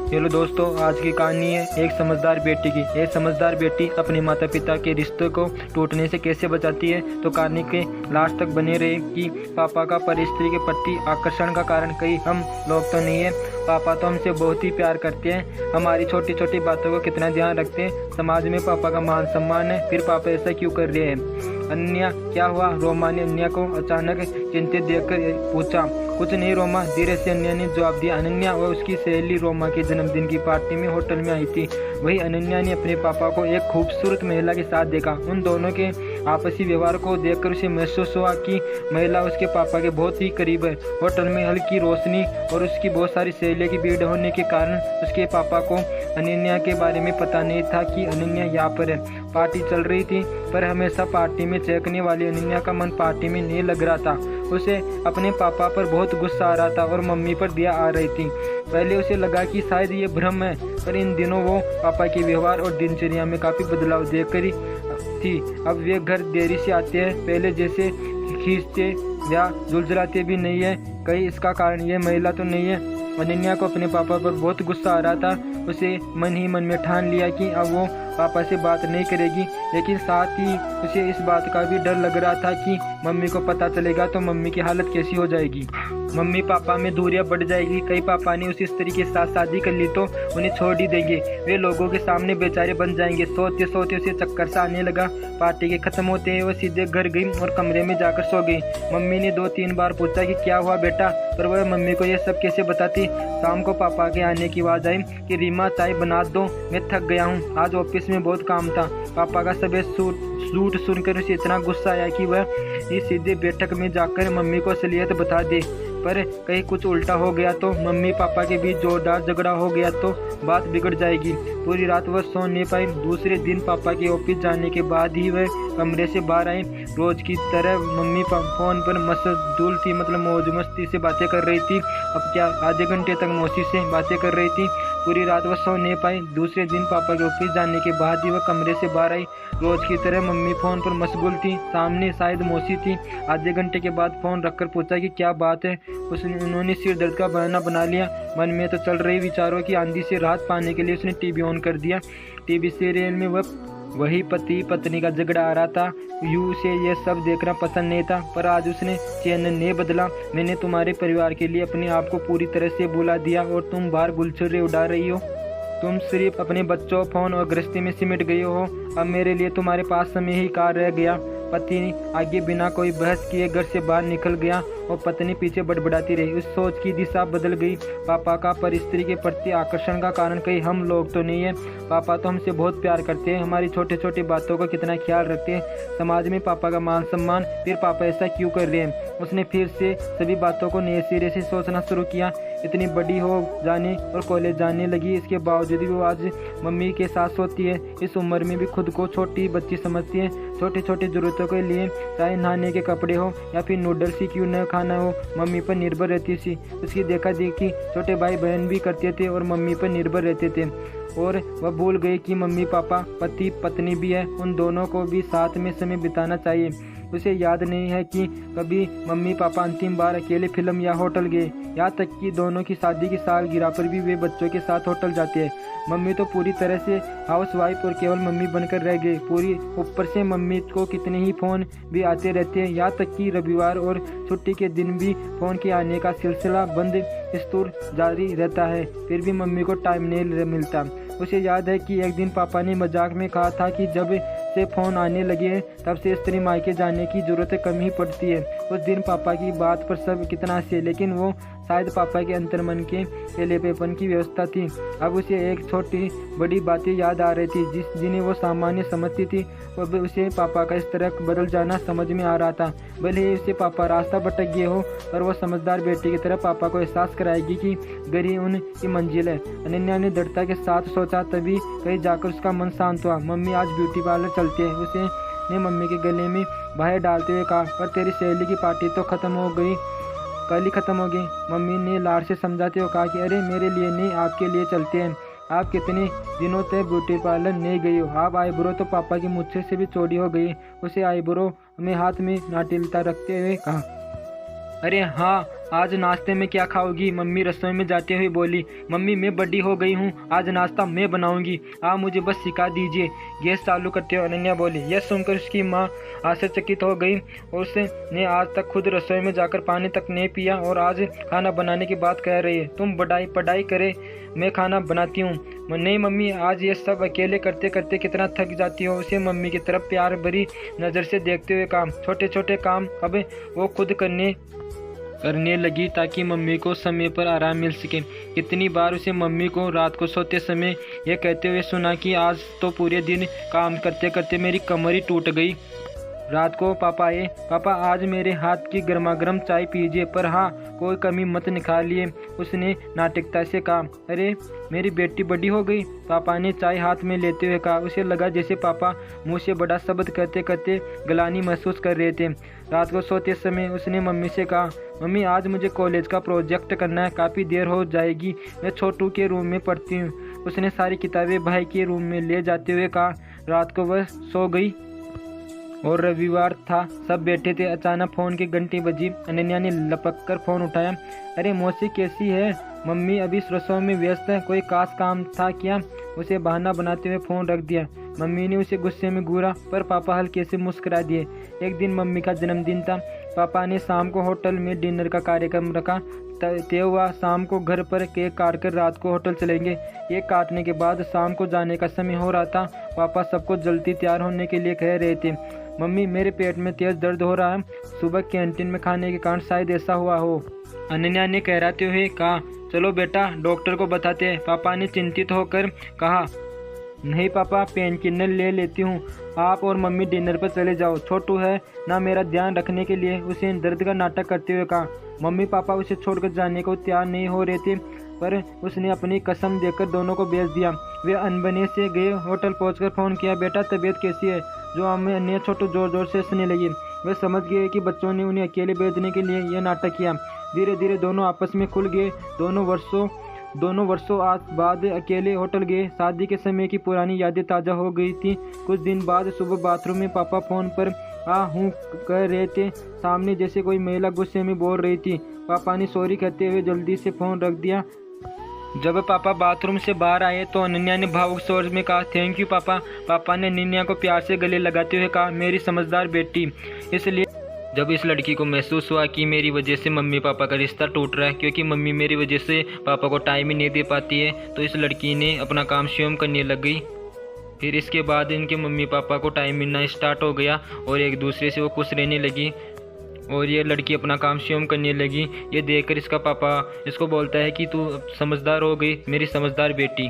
चलो दोस्तों, आज की कहानी है एक समझदार बेटी की। एक समझदार बेटी अपने माता पिता के रिश्ते को टूटने से कैसे बचाती है। तो कहानी के लास्ट तक बने रहे कि पापा का पर स्त्री के प्रति आकर्षण का कारण कई हम लोग तो नहीं है। पापा तो हमसे बहुत ही प्यार करते हैं, हमारी छोटी छोटी बातों को कितना ध्यान रखते हैं। समाज में पापा का मान सम्मान है, फिर पापा ऐसा क्यों कर रहे हैं। अन्या, क्या हुआ? रोमा ने अन्या को अचानक चिंतित देखकर पूछा। कुछ नहीं रोमा, धीरे से अन्या ने जवाब दिया। अनन्या और उसकी सहेली रोमा के जन्मदिन की पार्टी में होटल में आई थी। वही अनन्या ने अपने पापा को एक खूबसूरत महिला के साथ देखा। उन दोनों के आपसी व्यवहार को देखकर उसे महसूस हुआ कि महिला उसके पापा के बहुत ही करीब है। होटल में हल्की रोशनी और उसकी बहुत सारी सहेलियों की भीड़ होने के कारण उसके पापा को अनन्या के बारे में पता नहीं था कि अनन्या यहाँ पर है। पार्टी चल रही थी, पर हमेशा पार्टी में चहकने वाली अनन्या का मन पार्टी में नहीं लग रहा था। उसे अपने पापा पर बहुत गुस्सा आ रहा था और मम्मी पर दया आ रही थी। पहले उसे लगा कि शायद ये भ्रम है, पर इन दिनों वो पापा के व्यवहार और दिनचर्या में काफ़ी बदलाव देखकर ही थी। अब वे घर देरी से आते हैं, पहले जैसे खींचते या झुलझुलाते भी नहीं है। कहीं इसका कारण ये महिला तो नहीं है। अनन्या को अपने पापा पर बहुत गुस्सा आ रहा था। उसे मन ही मन में ठान लिया कि अब वो पापा से बात नहीं करेगी, लेकिन साथ ही उसे इस बात का भी डर लग रहा था कि मम्मी को पता चलेगा तो मम्मी की हालत कैसी हो जाएगी। मम्मी पापा में दूरियां बढ़ जाएगी। कई पापा ने उसी स्त्री के साथ शादी कर ली तो उन्हें छोड़ ही देंगे। वे लोगों के सामने बेचारे बन जाएंगे। सोते सोते उसे चक्कर सा आने लगा। पार्टी के खत्म होते ही वो सीधे घर गई और कमरे में जाकर सो गई। मम्मी ने 2-3 बार पूछा कि क्या हुआ बेटा, पर वह मम्मी को यह सब कैसे बताती। शाम को पापा के आने की आवाज़ आई कि रीमा चाय बना दो, मैं थक गया हूँ, आज ऑफिस में बहुत काम था। पापा का सफेद सूट सुनकर उसे इतना गुस्सा आया कि वह सीधे बैठक में जाकर मम्मी को असलियत बता दे। पर कहीं कुछ उल्टा हो गया तो मम्मी पापा के बीच जोरदार झगड़ा हो गया तो बात बिगड़ जाएगी। पूरी रात वह सो नहीं पाई। दूसरे दिन पापा के ऑफिस जाने के बाद ही वह कमरे से बाहर आई। रोज की तरह मम्मी फोन पर मशगूल थी, मतलब मौज मस्ती से बातें कर रही थी। अब क्या आधे घंटे तक मौसी से बातें कर रही थी। पूरी रात वह सो नहीं पाई। दूसरे दिन पापा के ऑफिस जाने के बाद ही वह कमरे से बाहर आई। रोज की तरह मम्मी फ़ोन पर मशगूल थी। सामने शायद मौसी थी। आधे घंटे के बाद फ़ोन रखकर पूछा कि क्या बात है। उन्होंने सिर दर्द का बहाना बना लिया। मन में तो चल रही विचारों की आंधी से राहत पाने के लिए उसने टीवी ऑन कर दिया। टीवी सीरियल में वही पति पत्नी का झगड़ा आ रहा था। यूँ उसे यह सब देखना पसंद नहीं था, पर आज उसने चैनल नहीं बदला। मैंने तुम्हारे परिवार के लिए अपने आप को पूरी तरह से भुला दिया और तुम बाहर गुलछर्रे उड़ा रही हो। तुम सिर्फ अपने बच्चों, फोन और गृहस्थी में सिमट गए हो। अब मेरे लिए तुम्हारे पास समय ही कहाँ रह गया। पति आगे बिना कोई बहस किए घर से बाहर निकल गया और पत्नी पीछे बड़बड़ाती रही। उस सोच की दिशा बदल गई। पापा का पर स्त्री के प्रति आकर्षण का कारण कहीं हम लोग तो नहीं है। पापा तो हमसे बहुत प्यार करते हैं, हमारी छोटी छोटी बातों का कितना ख्याल रखते हैं। समाज में पापा का मान सम्मान, फिर पापा ऐसा क्यों कर रहे हैं। उसने फिर से सभी बातों को नए सिरे से सोचना शुरू किया। इतनी बड़ी हो जाने और कॉलेज जाने लगी, इसके बावजूद भी वो आज मम्मी के साथ सोती है। इस उम्र में भी खुद को छोटी बच्ची समझती है। छोटी छोटी ज़रूरतों के लिए, चाहे नहाने के कपड़े हो या फिर नूडल्स ही क्यों न खाना हो, मम्मी पर निर्भर रहती थी। उसकी देखा देखी छोटे भाई बहन भी करते थे और मम्मी पर निर्भर रहते थे। और वह भूल गई कि मम्मी पापा पति पत्नी भी है, उन दोनों को भी साथ में समय बिताना चाहिए। उसे याद नहीं है कि कभी मम्मी पापा अंतिम बार अकेले फिल्म या होटल गए। यहाँ तक कि दोनों की शादी की सालगिरह पर भी वे बच्चों के साथ होटल जाते हैं। मम्मी तो पूरी तरह से हाउसवाइफ और केवल मम्मी बनकर रह गई। पूरी ऊपर से मम्मी को कितने ही फ़ोन भी आते रहते हैं। यहाँ तक कि रविवार और छुट्टी के दिन भी फ़ोन के आने का सिलसिला बंद स्तूर जारी रहता है, फिर भी मम्मी को टाइम नहीं मिलता। उसे याद है कि एक दिन पापा ने मजाक में कहा था कि जब से फ़ोन आने लगे हैं तब से स्त्री मायके जाने की ज़रूरत कम ही पड़ती है। उस दिन पापा की बात पर सब कितना हंसे, लेकिन वो शायद पापा के अंतर्मन के केलेपेपन की व्यवस्था थी। अब उसे एक छोटी बड़ी बातें याद आ रही थी जिन्हें वो सामान्य समझती थी। अब उसे पापा का इस तरह बदल जाना समझ में आ रहा था। भले ही उसे पापा रास्ता भटक गए हो, पर वो समझदार बेटी की तरह पापा को एहसास कराएगी कि घर ही उनकी मंजिल है। अनन्या ने दृढ़ता के साथ सोचा, तभी कहीं जाकर उसका मन शांत हुआ। मम्मी आज ब्यूटी पार्लर चलते हैं, उसे ने मम्मी के गले में बाहें डालते हुए कहा। पर तेरी सहेली की पार्टी तो खत्म हो गई, कल ही खत्म हो गई। मम्मी ने लाड से समझाते हुए कहा कि अरे मेरे लिए नहीं, आपके लिए चलते हैं। आप कितने दिनों तक ब्यूटी पार्लर नहीं गई हो। आप आईब्रो तो पापा की मुझसे से भी चौड़ी हो गई। उसे आईब्रो में हाथ में नाटिलता रखते हुए कहा। अरे हाँ, आज नाश्ते में क्या खाओगी? मम्मी रसोई में जाते हुए बोली। मम्मी मैं बड़ी हो गई हूँ, आज नाश्ता मैं बनाऊंगी, आप मुझे बस सिखा दीजिए। गैस चालू करते हुए अनन्या बोली। यह सुनकर उसकी माँ आश्चर्यचकित हो गई और उसने आज तक खुद रसोई में जाकर पानी तक नहीं पिया और आज खाना बनाने की बात कह रही है। तुम पढ़ाई करे, मैं खाना बनाती हूँ। नहीं मम्मी, आज ये सब अकेले करते करते कितना थक जाती हो। उसे मम्मी की तरफ प्यार भरी नज़र से देखते हुए कहा। छोटे छोटे काम अब वो खुद करने लगी ताकि मम्मी को समय पर आराम मिल सके। कितनी बार उसे मम्मी को रात को सोते समय ये कहते हुए सुना कि आज तो पूरे दिन काम करते करते मेरी कमर ही टूट गई। रात को पापा आए। पापा आज मेरे हाथ की गर्मा गर्म चाय पीजिए, पर हाँ कोई कमी मत निकालिए, उसने नाटकता से कहा। अरे मेरी बेटी बड़ी हो गई, पापा ने चाय हाथ में लेते हुए कहा। उसे लगा जैसे पापा मुंह से बड़ा शब्द कहते कहते गलानी महसूस कर रहे थे। रात को सोते समय उसने मम्मी से कहा, मम्मी आज मुझे कॉलेज का प्रोजेक्ट करना है, काफ़ी देर हो जाएगी, मैं छोटू के रूम में पढ़ती हूँ। उसने सारी किताबें भाई के रूम में ले जाते हुए कहा। रात को वह सो गई और रविवार था, सब बैठे थे। अचानक फ़ोन की घंटी बजी। अनन्या ने लपक कर फ़ोन उठाया। अरे मौसी कैसी है? मम्मी अभी रसोई में व्यस्त है, कोई खास काम था क्या? उसे बहाना बनाते हुए फ़ोन रख दिया। मम्मी ने उसे गुस्से में घूरा, पर पापा हल्के से मुस्कुरा दिए। एक दिन मम्मी का जन्मदिन था। पापा ने शाम को होटल में डिनर का कार्यक्रम रखा। तय हुआ शाम को घर पर केक काट कर रात को होटल चलेंगे। केक काटने के बाद शाम को जाने का समय हो रहा था। पापा सबको जल्दी तैयार होने के लिए कह रहे थे। मम्मी मेरे पेट में तेज दर्द हो रहा है, सुबह कैंटीन में खाने के कारण शायद ऐसा हुआ हो। अनन्या ने कहराते हुए कहा। चलो बेटा डॉक्टर को बताते हैं। पापा ने चिंतित होकर कहा। नहीं पापा, पेन किलर ले लेती हूँ, आप और मम्मी डिनर पर चले जाओ, छोटू है ना मेरा ध्यान रखने के लिए, उसे दर्द का नाटक करते हुए कहा। मम्मी पापा उसे छोड़कर जाने को तैयार नहीं हो रहे थे, पर उसने अपनी कसम देकर दोनों को भेज दिया। वे अनबने से गए। होटल पहुंचकर फ़ोन किया। बेटा तबीयत कैसी है? जो हमें अन्य छोटू जोर जोर से हंसने लगी। वे समझ गए कि बच्चों ने उन्हें अकेले भेजने के लिए यह नाटक किया। धीरे धीरे दोनों आपस में खुल गए। दोनों वर्षों बाद अकेले होटल गए। शादी के समय की पुरानी यादें ताज़ा हो गई थी। कुछ दिन बाद सुबह बाथरूम में पापा फ़ोन पर हूँ कह रहे थे। सामने जैसे कोई महिला गुस्से में बोल रही थी। पापा ने सॉरी कहते हुए जल्दी से फ़ोन रख दिया। जब पापा बाथरूम से बाहर आए तो अनन्या ने भावुक स्वर में कहा, थैंक यू पापा। पापा ने अनन्या को प्यार से गले लगाते हुए कहा, मेरी समझदार बेटी। इसलिए जब इस लड़की को महसूस हुआ कि मेरी वजह से मम्मी पापा का रिश्ता टूट रहा है, क्योंकि मम्मी मेरी वजह से पापा को टाइम ही नहीं दे पाती है, तो इस लड़की ने अपना काम स्वयं करने लग गई। फिर इसके बाद इनके मम्मी पापा को टाइम मिलना स्टार्ट हो गया और एक दूसरे से वो खुश रहने लगी और ये लड़की अपना काम स्वयं करने लगी। ये देखकर इसका पापा इसको बोलता है कि तू समझदार हो गई, मेरी समझदार बेटी।